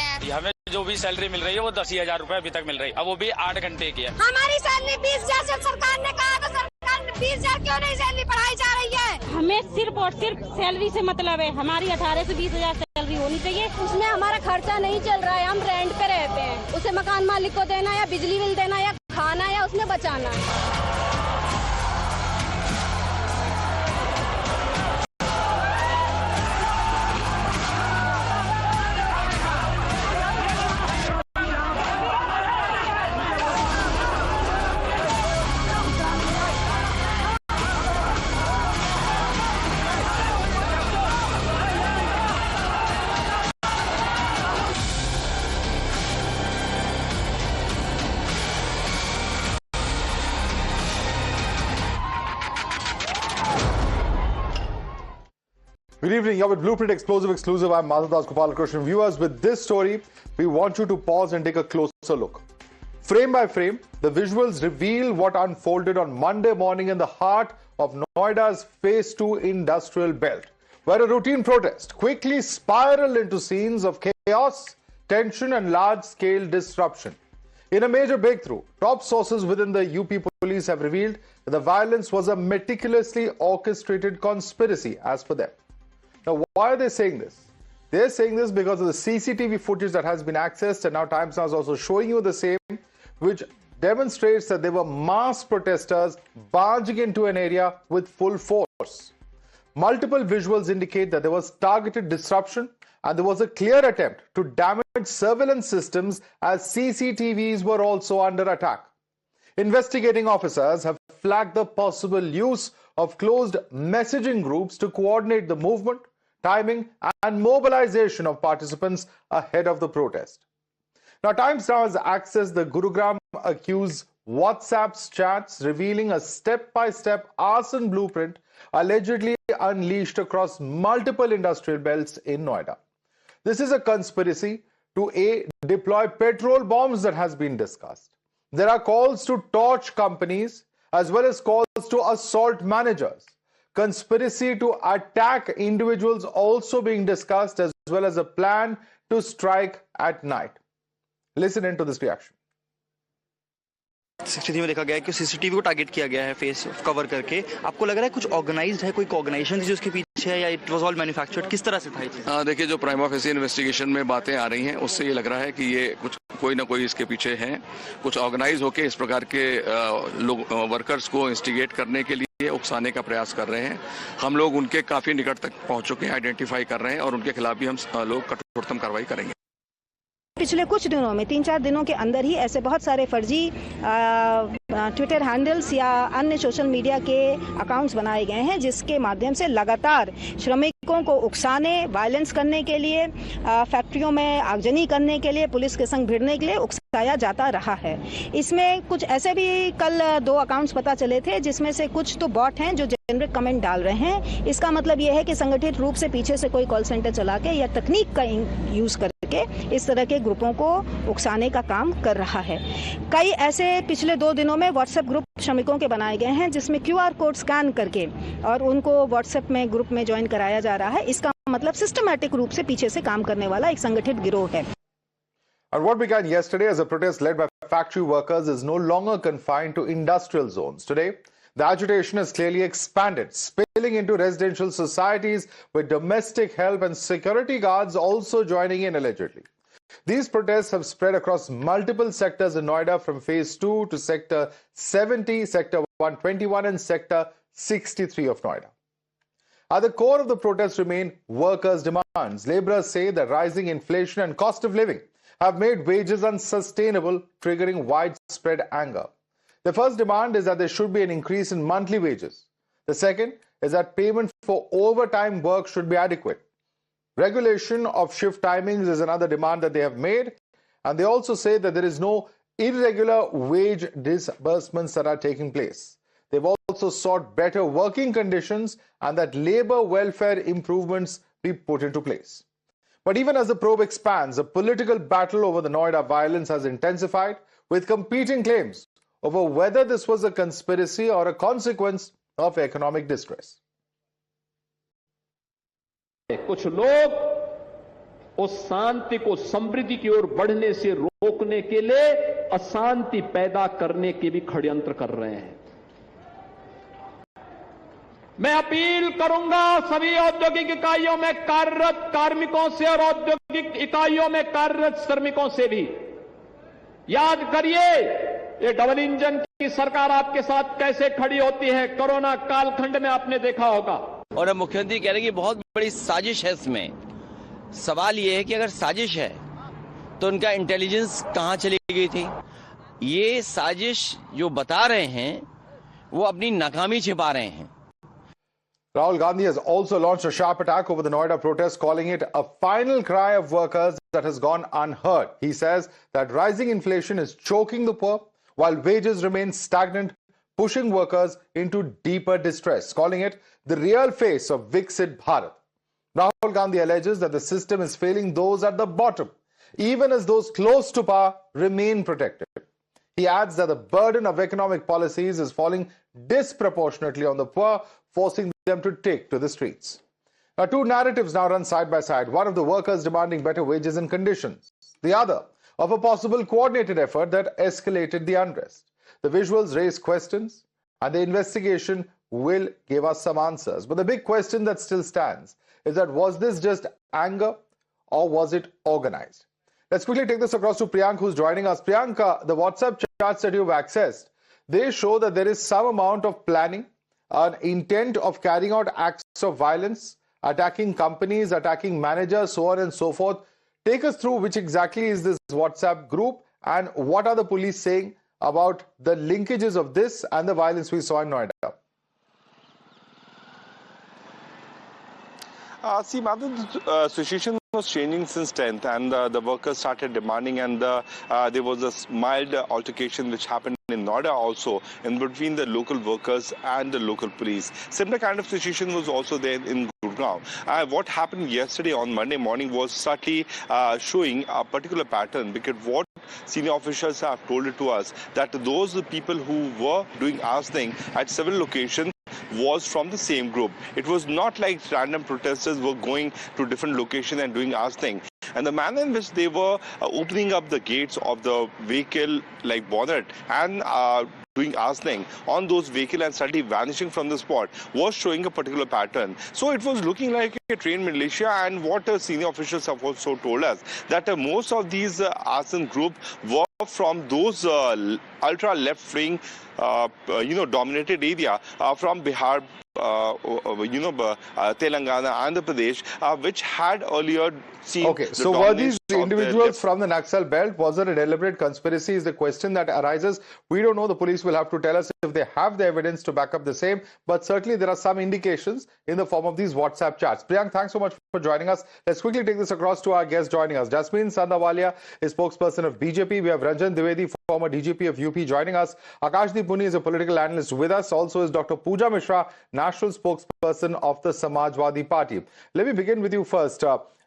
हैं। हमें जो भी सैलरी मिल रही है वो 10,000 रुपए अभी तक मिल रही है, अब वो भी 8 घंटे की है। हमारी सैलरी 20,000 से सरकार ने कहा, तो सरकार 20,000 क्यों नहीं सैलरी बढ़ाई जा रही है? हमें सिर्फ और सिर्फ सैलरी से मतलब है, हमारी 18 से 20,000 सैलरी होनी चाहिए। उसमें हमारा खर्चा नहीं चल रहा है, हम रेंट पे रहते हैं। उसे मकान मालिक को देना या बिजली बिल देना या खाना या उसमें बचाना। Good evening. You're with Blueprint Explosive Exclusive. I'm Madhav Gopalakrishnan. Viewers, with this story, we want you to pause and take a closer look. Frame by frame, the visuals reveal what unfolded on Monday morning in the heart of Noida's Phase 2 industrial belt, where a routine protest quickly spiraled into scenes of chaos, tension, and large-scale disruption. In a major breakthrough, top sources within the UP police have revealed that the violence was a meticulously orchestrated conspiracy, as per them. Now, why are they saying this? They're saying this because of the CCTV footage that has been accessed, and now Times Now is also showing you the same, which demonstrates that there were mass protesters barging into an area with full force. Multiple visuals indicate that there was targeted disruption and there was a clear attempt to damage surveillance systems as CCTVs were also under attack. Investigating officers have flagged the possible use of closed messaging groups to coordinate the movement, timing, and mobilization of participants ahead of the protest. Now, Times Now has accessed the Gurugram accused WhatsApp chats, revealing a step-by-step arson blueprint allegedly unleashed across multiple industrial belts in Noida. This is a conspiracy to deploy petrol bombs that has been discussed. There are calls to torch companies as well as calls to assault managers. Conspiracy to attack individuals also being discussed, as well as a plan to strike at night. Listen into this reaction. CCTV में देखा गया है कि CCTV को target किया गया है face cover करके। आपको लग रहा है कुछ ऑर्गेनाइज्ड है, कोई ऑर्गेनाइजेशन जो उसके पीछे है, या इट वाज ऑल मैन्युफैक्चर्ड? किस तरह से था ये? देखिए, जो प्राइमा फेसी इन्वेस्टिगेशन में बातें आ रही हैं, उससे ये लग रहा है कि ये कुछ कोई ना कोई इसके पीछे है, कुछ ऑर्गेनाइज होकर इस प्रकार के लोग वर्कर्स को इंस्टिगेट करने के लिए उकसाने का प्रयास कर रहे हैं। हम लोग उनके काफी निकट तक पहुंच चुके हैं, आइडेंटिफाई कर रहे हैं, और उनके खिलाफ भी हम लोग कठोरतम कार्रवाई करेंगे। पिछले कुछ दिनों में 3-4 दिनों के अंदर ही ऐसे बहुत सारे फर्जी ट्विटर हैंडल्स या अन्य सोशल मीडिया के अकाउंट्स बनाए गए हैं, जिसके माध्यम से लगातार श्रमिकों को उकसाने, वायलेंस करने के लिए, फैक्ट्रियों में आगजनी करने के लिए, पुलिस के संग भिड़ने के लिए उकसाया जाता रहा है। इसमें कुछ ऐसे भी कल 2 अकाउंट्स पता चले थे, जिसमें से कुछ तो बॉट हैं जो जेनरिक कमेंट डाल रहे हैं। इसका मतलब यह है कि संगठित रूप से पीछे से कोई कॉल सेंटर चला के या तकनीक का यूज करके इस तरह के ग्रुपों को उकसाने का काम कर रहा है। कई ऐसे पिछले 2 दिनों में व्हाट्सएप ग्रुप श्रमिकों के बनाए गए हैं, जिसमें QR कोड स्कैन करके और उनको व्हाट्सएप में ग्रुप में ज्वाइन कराया जा रहा है। इसका मतलब सिस्टमैटिक रूप से पीछे से काम करने वाला एक संगठित गिरोह है। And what began yesterday as a protest led by factory workers is no longer confined to industrial zones. Today, the agitation has clearly expanded, spilling into residential societies with domestic help and security guards also joining in allegedly. These protests have spread across multiple sectors in Noida, from Phase 2 to Sector 70, Sector 121 and Sector 63 of Noida. At the core of the protests remain workers' demands. Laborers say that rising inflation and cost of living have made wages unsustainable, triggering widespread anger. The first demand is that there should be an increase in monthly wages. The second is that payment for overtime work should be adequate. Regulation of shift timings is another demand that they have made, and they also say that there is no irregular wage disbursements that are taking place. They've also sought better working conditions and that labor welfare improvements be put into place. But even as the probe expands, the political battle over the Noida violence has intensified, with competing claims over whether this was a conspiracy or a consequence of economic distress. कुछ लोग उस शांति को समृद्धि की ओर बढ़ने से रोकने के लिए अशांति पैदा करने के भी षड्यंत्र कर रहे हैं। मैं अपील करूंगा सभी औद्योगिक इकाइयों में कार्यरत कार्मिकों से और औद्योगिक इकाइयों में कार्यरत श्रमिकों से भी, याद करिए ये डबल इंजन की सरकार आपके साथ कैसे खड़ी होती है। कोरोना कालखंड में आपने देखा होगा। और अब मुख्यमंत्री कह रहे हैं कि बहुत बड़ी साजिश है इसमें। सवाल ये है कि अगर साजिश है तो उनका इंटेलिजेंस कहां चली गई थी? ये साजिश जो बता रहे हैं वो अपनी नाकामी छिपा रहे हैं। Rahul Gandhi has also launched a sharp attack over the Noida protest, calling it a final cry of workers that has gone unheard. He says that rising inflation is choking the poor, while wages remain stagnant, pushing workers into deeper distress, calling it the real face of Viksit Bharat. Rahul Gandhi alleges that the system is failing those at the bottom, even as those close to power remain protected. He adds that the burden of economic policies is falling disproportionately on the poor, forcing them to take to the streets. Now, two narratives now run side by side. One of the workers demanding better wages and conditions. The other of a possible coordinated effort that escalated the unrest. The visuals raise questions and the investigation will give us some answers. But the big question that still stands is that was this just anger or was it organized? Let's quickly take this across to Priyank, who's joining us. Priyank, the WhatsApp chats that you've accessed, they show that there is some amount of planning, an intent of carrying out acts of violence, attacking companies, attacking managers, so on and so forth. Take us through which exactly is this WhatsApp group and what are the police saying about the linkages of this and the violence we saw in Noida? See, Madhu, the situation was changing since 10th, and the workers started demanding, and there was a mild altercation which happened in Noida also in between the local workers and the local police. Similar kind of situation was also there in Gurgaon. What happened yesterday on Monday morning was subtly showing a particular pattern, because what senior officials have told it to us, that those people who were doing arsing at several locations was from the same group. It was not like random protesters were going to different locations and doing arsing. And the manner in which they were opening up the gates of the vehicle like bonnet and doing arsing on those vehicles and suddenly vanishing from the spot was showing a particular pattern. So it was looking like a trained militia, and what senior officials have also told us that most of these arson group were from those ultra left-wing dominated area from Bihar, Telangana, Andhra Pradesh, which had earlier seen. Okay, so were these individuals from the Naxal belt? Was there a deliberate conspiracy? Is the question that arises. We don't know. The police will have to tell us if they have the evidence to back up the same. But certainly there are some indications in the form of these WhatsApp chats. Priyank, thanks so much for joining us. Let's quickly take this across to our guest joining us. Jasmine Sandawalia is spokesperson of BJP. We have Ranjan Dwivedi, former DGP of UP, joining us. Akashdeep Puni is a political analyst with us. Also is Dr. Pooja Mishra, national spokesperson of the Samajwadi Party. Let me begin with you first.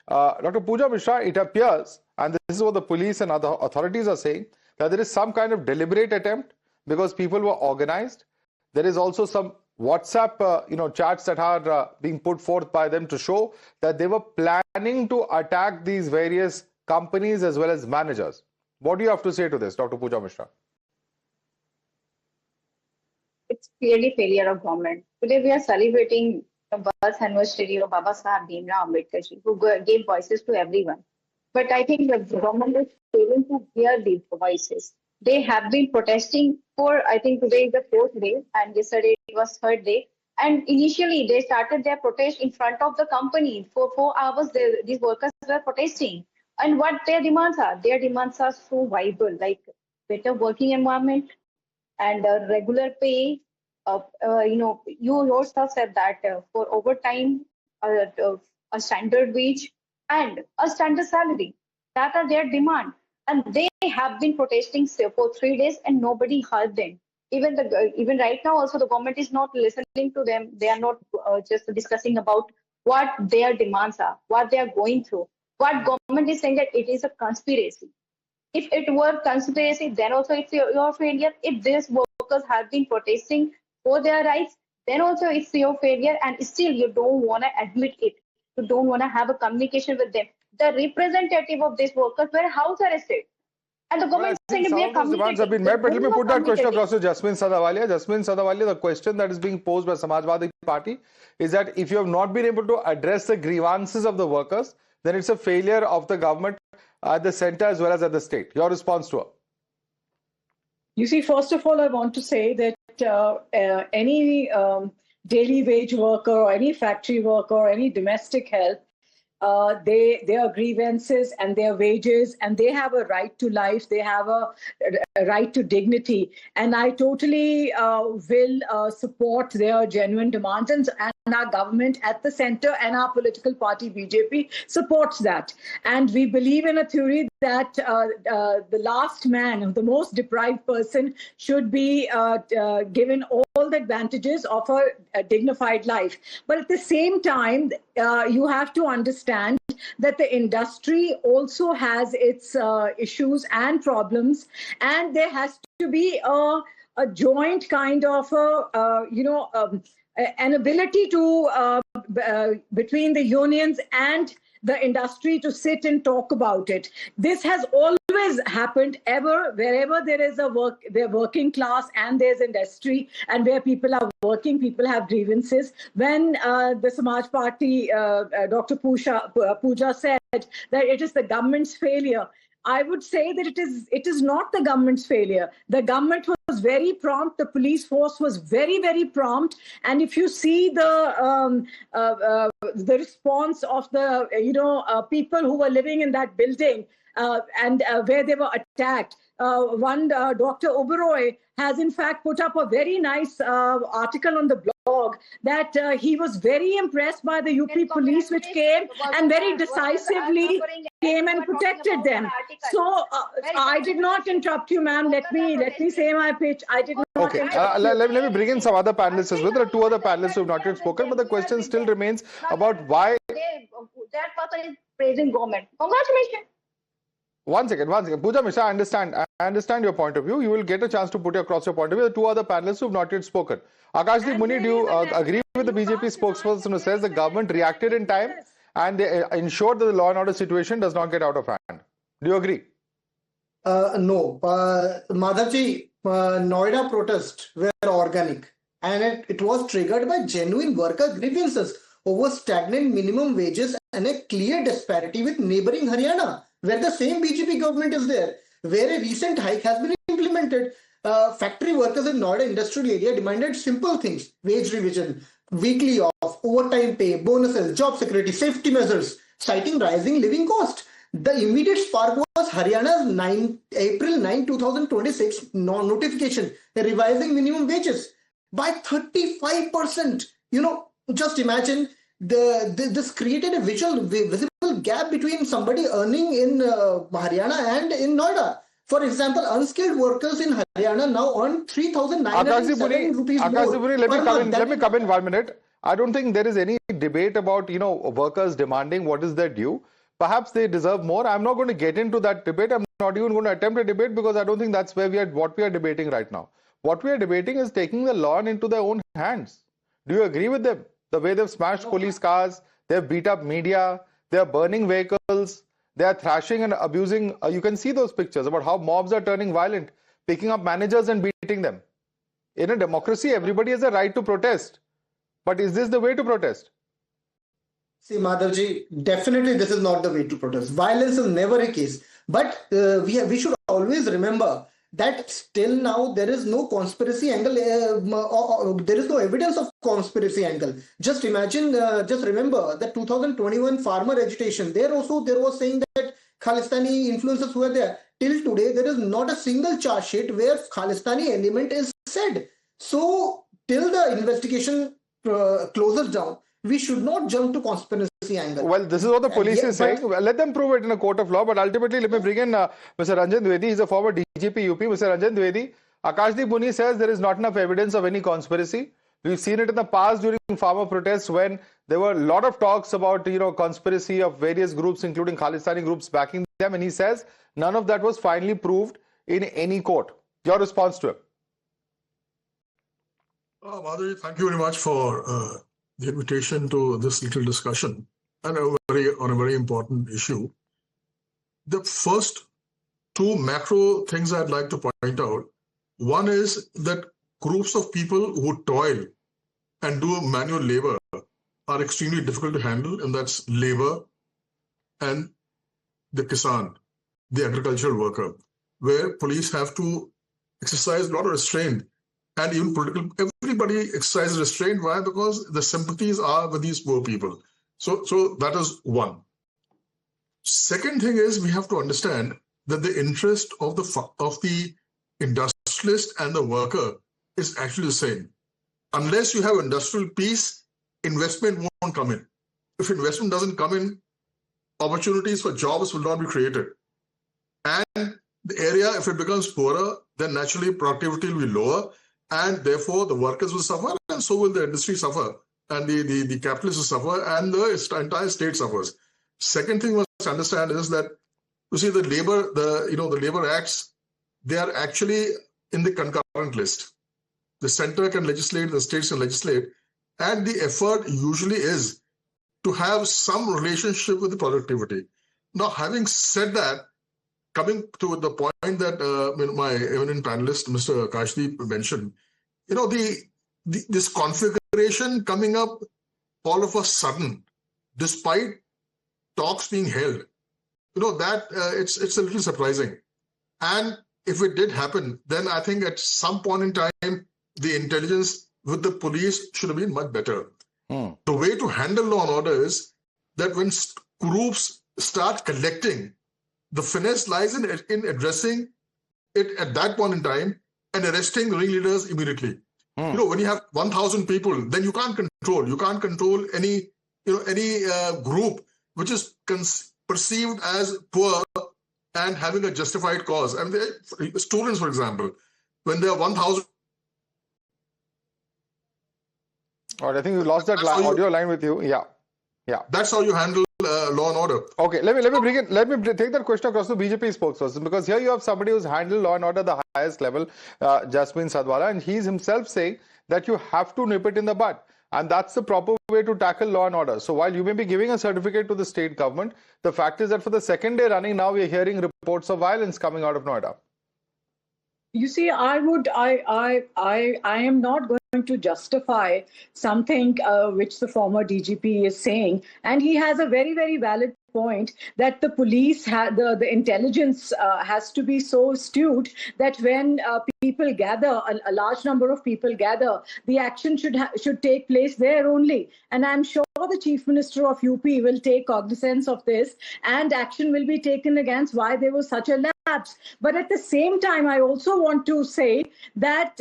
Dr. Pooja Mishra, it appears, and this is what the police and other authorities are saying, that there is some kind of deliberate attempt because people were organized. There is also some WhatsApp chats that are being put forth by them to show that they were planning to attack these various companies as well as managers. What do you have to say to this, Dr. Pooja Mishra? It's clearly failure of government. Today we are celebrating the birth anniversary of Baba Saheb Bhimrao Ambedkar ji, who gave voices to everyone. But I think the government is failing to hear these voices. They have been protesting for, I think today is the 4th day, and yesterday it was 3rd day. And initially they started their protest in front of the company. For 4 hours, these workers were protesting. And what their demands are? Their demands are so viable, like better working environment and regular pay. You yourself said that for overtime, a standard wage and a standard salary. That are their demand. And they have been protesting for 3 days and nobody heard them. Even right now also the government is not listening to them. They are not just discussing about what their demands are, what they are going through. What government is saying that it is a conspiracy. If it were conspiracy, then also it's your failure. If these workers have been protesting for their rights, then also it's your failure, and still you don't want to admit it. You don't want to have a communication with them. the representative of these workers were house arrested. And the government saying we are demands have been met, but let me put that question across to Jasmine Sadawalia. Jasmine Sadawalia, the question that is being posed by Samajwadi Party is that if you have not been able to address the grievances of the workers, then it's a failure of the government at the center as well as at the state. Your response to her? You see, first of all, I want to say that any daily wage worker or any factory worker or any domestic help, their grievances and their wages, and they have a right to life, they have a right to dignity. And I totally will support their genuine demands, and our government at the center and our political party BJP supports that. And we believe in a theory that the last man, the most deprived person, should be given all the advantages of a dignified life. But at the same time, you have to understand that the industry also has its issues and problems, and there has to be a joint kind of an ability to between the unions and the industry to sit and talk about it. This has always happened wherever there is the working class and there's industry, and where people are working, people have grievances. When the Samaj Party, Dr. Pooja said that it is the government's failure, I would say that it is not the government's failure. The government was very prompt. The police force was very, very prompt. And if you see the response of the people who were living in that building and where they were attacked, one Dr. Oberoi has in fact put up a very nice article on the blog that he was very impressed by the UP police, which came and very decisively came and protected them. So I did not interrupt you, ma'am. Let me say my pitch. I did not. Okay, let me bring in some other panelists as well. There are two other panelists who have not yet spoken, but the question still remains about why. That person is praising government. Congratulations. One second. Pooja Mishra, I understand your point of view. You will get a chance to put across your point of view. The two other panelists who have not yet spoken. Akashdeep Muni, do you agree with the BJP spokesperson who says the government reacted in time and they ensured that the law and order situation does not get out of hand? Do you agree? No. Madhavji, Noida protests were organic, and it was triggered by genuine worker grievances over stagnant minimum wages and a clear disparity with neighboring Haryana, where the same BJP government is there, where a recent hike has been implemented. Factory workers in Noida industrial area demanded simple things: wage revision, weekly off, overtime pay, bonuses, job security, safety measures, citing rising living cost. The immediate spark was Haryana's April 9, 2026 notification revising minimum wages by 35%. Just imagine this created a visible gap between somebody earning in Haryana and in Noida. For example, unskilled workers in Haryana now earn 3,907 rupees more. Let me come in 1 minute. I don't think there is any debate about workers demanding what is their due. Perhaps they deserve more. I'm not going to get into that debate. I'm not even going to attempt a debate because I don't think that's what we are debating right now. What we are debating is taking the law into their own hands. Do you agree with them? The way they've smashed police cars, they've beat up media, they're burning vehicles, they're thrashing and abusing. You can see those pictures about how mobs are turning violent, picking up managers and beating them. In a democracy, everybody has a right to protest. But is this the way to protest? See, Madhavji, definitely this is not the way to protest. Violence is never a case. But we should always remember that still now there is no conspiracy angle, there is no evidence of conspiracy angle. Just imagine, just remember that 2021 farmer agitation, there was saying that Khalistani influences were there. Till today, there is not a single charge sheet where Khalistani element is said. So, till the investigation closes down, we should not jump to conspiracy angle. Well, this is what the police is saying. Well, let them prove it in a court of law. But ultimately, let me bring in Mr. Ranjan Dwivedi. He's a former DGP UP. Mr. Ranjan Dwivedi, Akashdeep Muni says there is not enough evidence of any conspiracy. We've seen it in the past during farmer protests when there were a lot of talks about conspiracy of various groups, including Khalistani groups, backing them. And he says none of that was finally proved in any court. Your response to him? Madhavi, thank you very much for the invitation to this little discussion. And on a very important issue. The first two macro things I'd like to point out. One is that groups of people who toil and do manual labor are extremely difficult to handle, and that's labor and the kisan, the agricultural worker, where police have to exercise a lot of restraint, and even everybody exercises restraint. Why? Because the sympathies are with these poor people. So that is one. Second thing is, we have to understand that the interest of the industrialist and the worker is actually the same. Unless you have industrial peace, investment won't come in. If investment doesn't come in, opportunities for jobs will not be created. And the area, if it becomes poorer, then naturally productivity will be lower, and therefore the workers will suffer, and so will the industry suffer, and the capitalists will suffer, and the entire state suffers. Second thing we must understand is that, you see, the labor acts, they are actually in the concurrent list. The center can legislate, the states can legislate, and the effort usually is to have some relationship with the productivity. Now, having said that, coming to the point that my eminent panelist, Mr. Kashdeep, mentioned, this configuration coming up all of a sudden, despite talks being held, that it's a little surprising. And if it did happen, then I think at some point in time, the intelligence with the police should have been much better. The way to handle law and order is that when groups start collecting, the finesse lies in addressing it at that point in time and arresting the ringleaders immediately. When you have 1,000 people, then you can't control. You can't control any group which is perceived as poor and having a justified cause. And students, for example, when there are 1,000. All right, I think we lost that audio line with you. Yeah. That's how you handle law and order. Okay, let me take that question across to BJP spokesperson, because here you have somebody who's handled law and order at the highest level, Jasmine Sadwala, and he's himself saying that you have to nip it in the bud. And that's the proper way to tackle law and order. So while you may be giving a certificate to the state government, the fact is that for the second day running now, we are hearing reports of violence coming out of Noida. You see, I am not going to justify something which the former DGP is saying, and he has a very, very valid point that the police, the intelligence has to be so astute that when people gather, a large number of people gather, the action should take place there only. And I'm sure the Chief Minister of UP will take cognizance of this, and action will be taken against why there was such a lapse. But at the same time, I also want to say that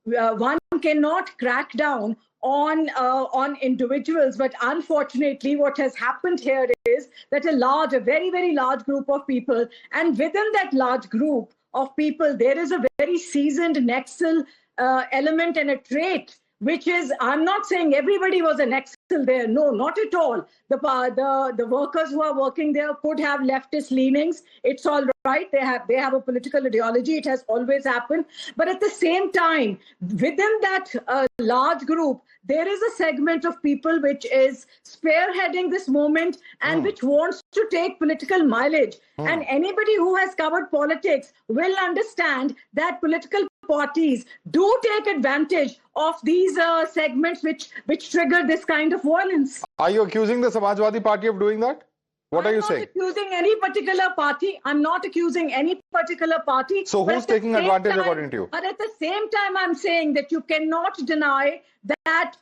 one cannot crack down on individuals, but unfortunately what has happened here is that a very, very large group of people, and within that large group of people there is a very seasoned Nexal element and a trait, which is, I'm not saying everybody was a Nexal there, no, not at all. The workers who are working there could have leftist leanings. It's all right. They have a political ideology. It has always happened. But at the same time, within that large group, there is a segment of people which is spearheading this moment and which wants to take political mileage. And anybody who has covered politics will understand that political parties do take advantage of these segments which trigger this kind of violence. Are you accusing the Samajwadi Party of doing that? What are you saying? I'm not accusing any particular party. I'm not accusing any particular party. So who's taking advantage according to you? But at the same time, I'm saying that you cannot deny that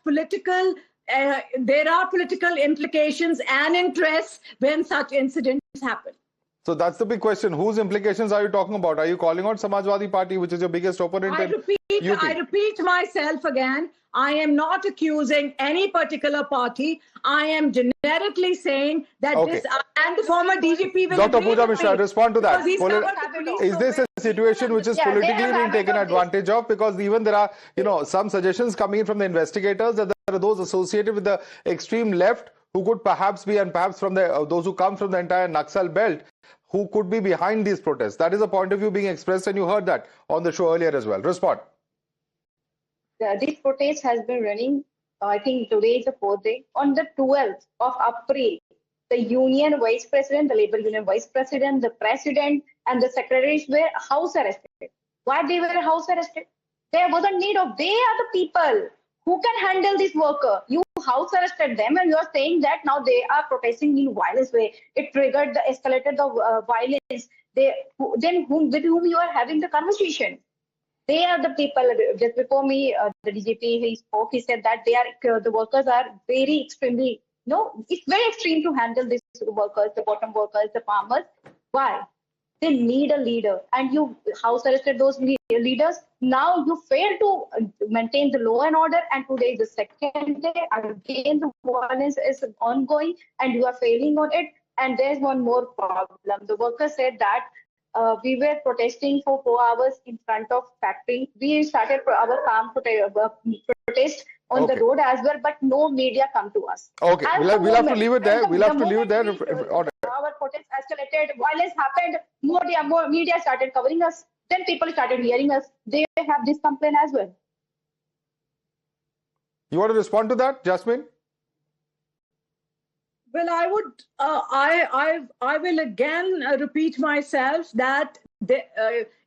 there are political implications and interests when such incidents happen. So that's the big question. Whose implications are you talking about? Are you calling out Samajwadi Party, which is your biggest opponent? I repeat myself again. I am not accusing any particular party. I am generically saying that this, and the former DGP will Dr. Pooja Mishra, respond to that. Is this a situation which is politically being taken advantage of? Because even there are, some suggestions coming in from the investigators that there are those associated with the extreme left who could perhaps be, and perhaps from those who come from the entire Naxal belt, who could be behind these protests. That is a point of view being expressed, and you heard that on the show earlier as well. Respond. This protest has been running I think today is the 4th day. On the 12th of April, the union vice president, the labor union vice president, the president, and the secretaries were house arrested. Why they were house arrested? There was a need of, they are the people who can handle this worker. You house arrested them and you are saying that now they are protesting in violence way. It triggered, escalated the violence. Then with whom you are having the conversation? They are the people. Just before me, the DGP, he spoke, he said that they are, the workers are very extremely, it's very extreme to handle these workers, the bottom workers, the farmers. Why? They need a leader, and you house arrested those leaders. Now you fail to maintain the law and order, and today is the second day. Again, the violence is ongoing, and you are failing on it. And there's one more problem. The workers said that we were protesting for 4 hours in front of factory. We started our calm protest on the road as well, but no media come to us. Okay, we'll have to leave it there. We'll have to leave it there. Our protest escalated, violence happened, more media started covering us. Then people started hearing us. They have this complaint as well. You want to respond to that, Jasmine? Well, I would. I will again repeat myself that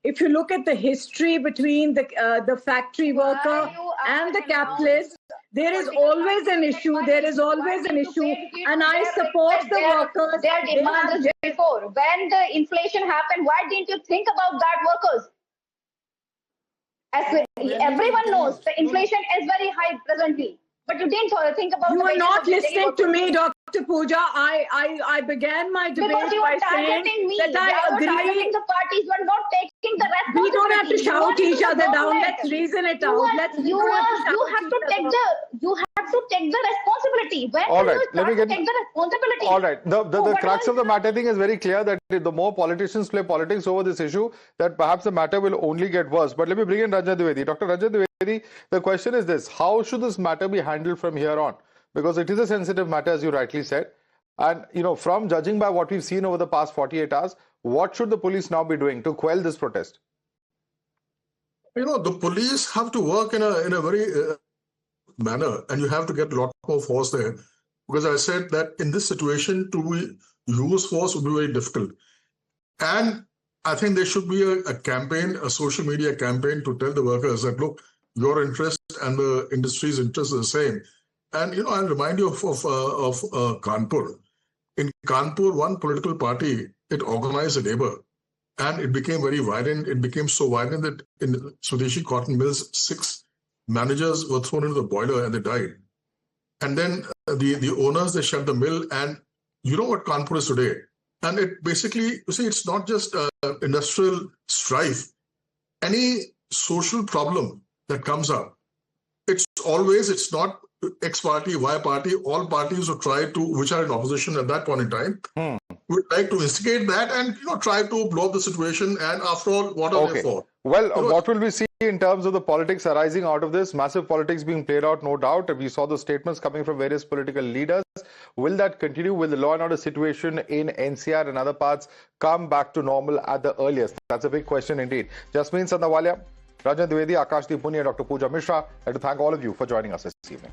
if you look at the history between the factory worker and the capitalist, there is always an issue. There is always an issue, and I support the workers. Their demands before. When the inflation happened, why didn't you think about that, workers? As everyone knows, the inflation is very high presently. But you didn't think about. You are not listening to me, Dr. Pooja. I began my debate by saying that I agree. The parties were not taking the responsibility. We don't have to shout each other down. Let's reason it out. You have to take the responsibility. When all right, let me take the responsibility. All right. The crux of the matter, I think, is very clear that the more politicians play politics over this issue, that perhaps the matter will only get worse. But let me bring in Ranjan Dwivedi. Dr. Ranjan Dwivedi, the question is this: how should this matter be handled from here on? Because it is a sensitive matter, as you rightly said. And, from judging by what we've seen over the past 48 hours, what should the police now be doing to quell this protest? The police have to work in a very manner, and you have to get a lot more force there. Because I said that in this situation, to use force would be very difficult. And I think there should be a campaign, a social media campaign to tell the workers that, look, your interest and the industry's interest are the same. And, I'll remind you of Kanpur. In Kanpur, one political party, it organized a labor, and it became very violent. It became so violent that in Swadeshi cotton mills, 6 managers were thrown into the boiler and they died. And then the owners, they shut the mill, and you know what Kanpur is today. And it basically, you see, it's not just industrial strife. Any social problem that comes up, it's not X party, Y party, all parties who try to, which are in opposition at that point in time, would like to instigate that and, try to blow up the situation. And after all, what are they for? Well, what will we see in terms of the politics arising out of this? Massive politics being played out, no doubt. We saw the statements coming from various political leaders. Will that continue? Will the law and order situation in NCR and other parts come back to normal at the earliest? That's a big question indeed. Jasmine Sandawalia, Ranjan Dwivedi, Akashdeep Puni, and Dr. Pooja Mishra, I'd like to thank all of you for joining us this evening.